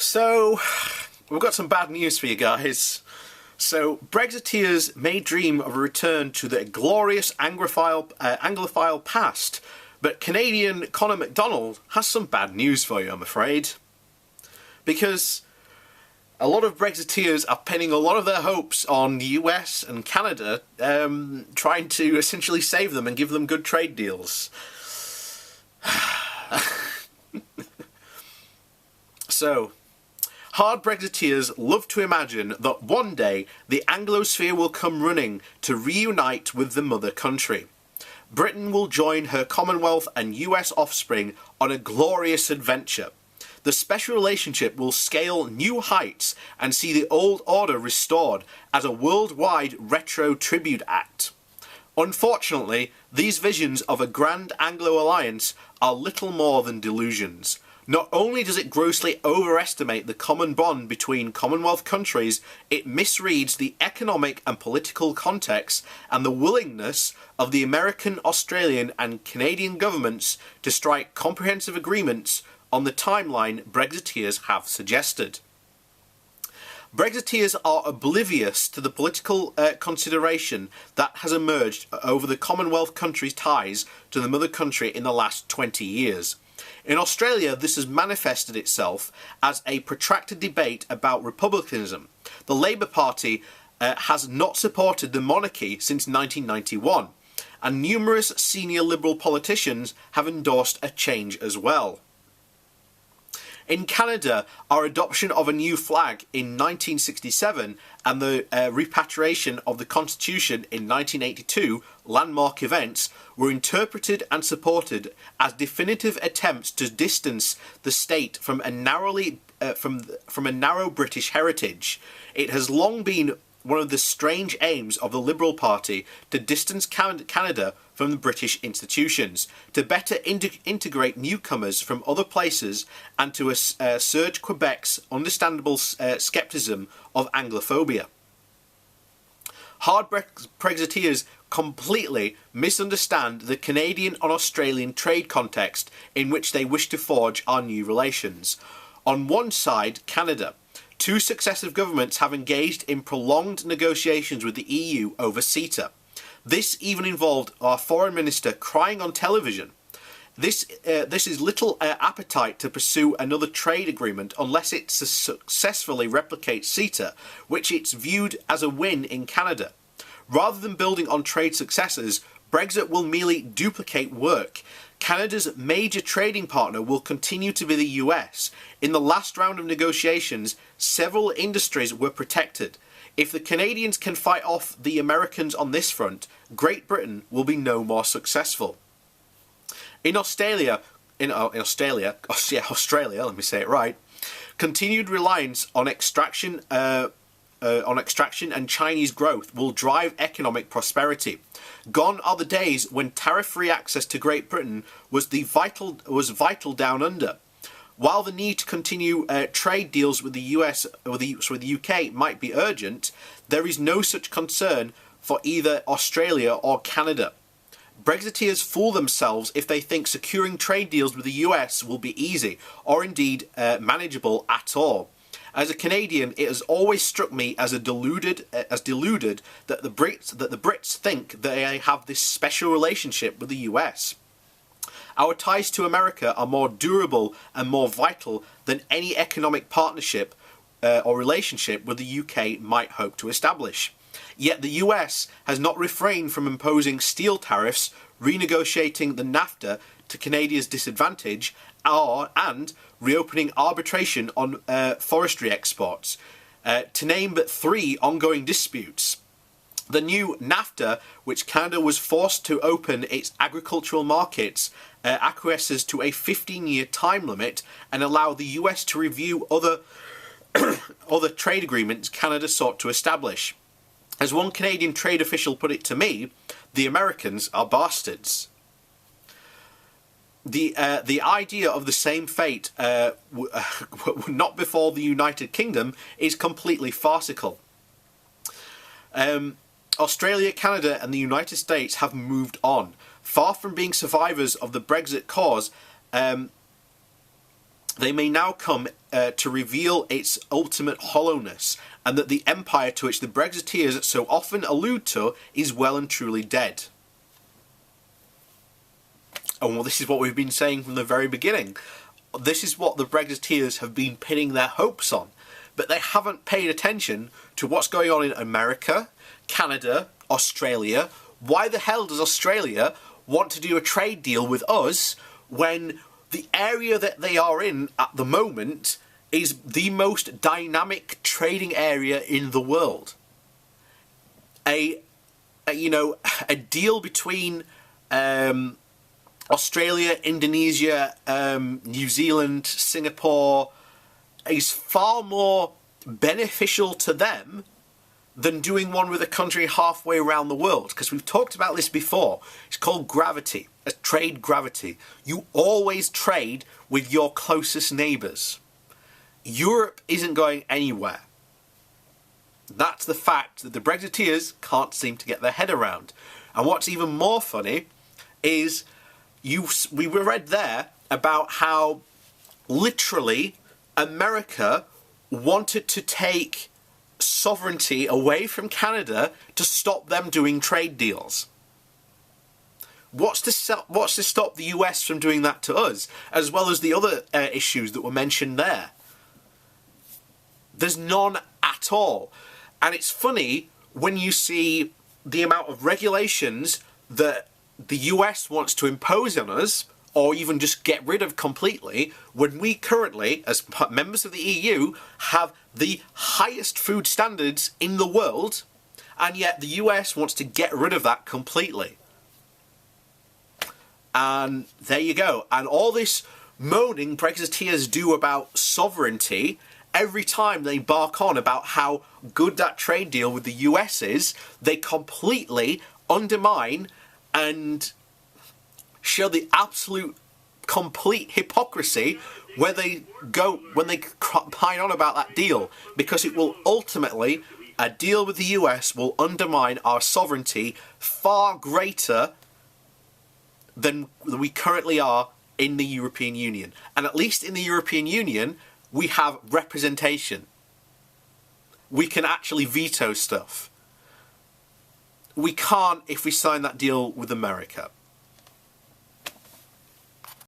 So, we've got some bad news for you guys. So, Brexiteers may dream of a return to the glorious Anglophile past, but Canadian CONNOR MacDONALD has some bad news for you, I'm afraid. Because a lot of Brexiteers are pinning a lot of their hopes on the US and Canada, trying to essentially save them and give them good trade deals. So, hard Brexiteers love to imagine that one day the Anglosphere will come running to reunite with the mother country. Britain will join her Commonwealth and US offspring on a glorious adventure. The special relationship will scale new heights and see the old order restored as a worldwide retro tribute act. Unfortunately, these visions of a grand Anglo-alliance are little more than delusions. Not only does it grossly overestimate the common bond between Commonwealth countries, it misreads the economic and political context and the willingness of the American, Australian and Canadian governments to strike comprehensive agreements on the timeline Brexiteers have suggested. Brexiteers are oblivious to the political consideration that has emerged over the Commonwealth countries' ties to the mother country in the last 20 years. In Australia, this has manifested itself as a protracted debate about republicanism. The Labour Party has not supported the monarchy since 1991, and numerous senior Liberal politicians have endorsed a change as well. In Canada, our adoption of a new flag in 1967 and the repatriation of the Constitution in 1982, landmark events, were interpreted and supported as definitive attempts to distance the state from a narrow British heritage. It has long been one of the strange aims of the Liberal Party to distance Canada from the British institutions, to better integrate newcomers from other places, and to surge Quebec's understandable scepticism of Anglophobia. Hard Brexiteers completely misunderstand the Canadian and Australian trade context in which they wish to forge our new relations. On one side, Canada. Two successive governments have engaged in prolonged negotiations with the EU over CETA. This even involved our foreign minister crying on television. This is little appetite to pursue another trade agreement unless it successfully replicates CETA, which it's viewed as a win in Canada. Rather than building on trade successes, Brexit will merely duplicate work. Canada's major trading partner will continue to be the US. In the last round of negotiations, several industries were protected. If the Canadians can fight off the Americans on this front, Great Britain will be no more successful. In Australia, let me say it right, continued reliance on extraction and Chinese growth will drive economic prosperity. Gone are the days when tariff-free access to Great Britain was vital down under. While the need to continue trade deals with the US or the UK might be urgent, there is no such concern for either Australia or Canada. Brexiteers fool themselves if they think securing trade deals with the US will be easy or indeed manageable at all. As a Canadian, it has always struck me as deluded that the Brits think they have this special relationship with the US. Our ties to America are more durable and more vital than any economic partnership or relationship with the UK might hope to establish. Yet the US has not refrained from imposing steel tariffs, renegotiating the NAFTA to Canada's disadvantage, and reopening arbitration on forestry exports, to name but three ongoing disputes. The new NAFTA, which Canada was forced to open its agricultural markets, acquiesces to a 15-year time limit and allow the US to review other trade agreements Canada sought to establish. As one Canadian trade official put it to me, the Americans are bastards. The idea of the same fate not before the United Kingdom is completely farcical. Australia, Canada and the United States have moved on. Far from being survivors of the Brexit cause, they may now come to reveal its ultimate hollowness, and that the empire to which the Brexiteers so often allude to is well and truly dead. And well, this is what we've been saying from the very beginning. This is what the Brexiteers have been pinning their hopes on. But they haven't paid attention to what's going on in America, Canada, Australia. Why the hell does Australia want to do a trade deal with us when the area that they are in at the moment is the most dynamic trading area in the world? A deal between Australia, Indonesia, New Zealand, Singapore is far more beneficial to them than doing one with a country halfway around the world. Because we've talked about this before. It's called gravity, a trade gravity. You always trade with your closest neighbours. Europe isn't going anywhere. That's the fact that the Brexiteers can't seem to get their head around. And what's even more funny is we read there about how literally America wanted to take sovereignty away from Canada to stop them doing trade deals. What's to stop the US from doing that to us, as well as the other issues that were mentioned there? There's none at all. And it's funny when you see the amount of regulations that the US wants to impose on us, or even just get rid of completely, when we currently, as members of the EU, have the highest food standards in the world, and yet the US wants to get rid of that completely. And there you go. And all this moaning Brexiteers do about sovereignty, every time they bark on about how good that trade deal with the US is, they completely undermine and show the absolute complete hypocrisy when they pine on about that deal, because it will ultimately, a deal with the US will undermine our sovereignty far greater than we currently are in the European Union. And at least in the European Union, we have representation. We can actually veto stuff. We can't if we sign that deal with America.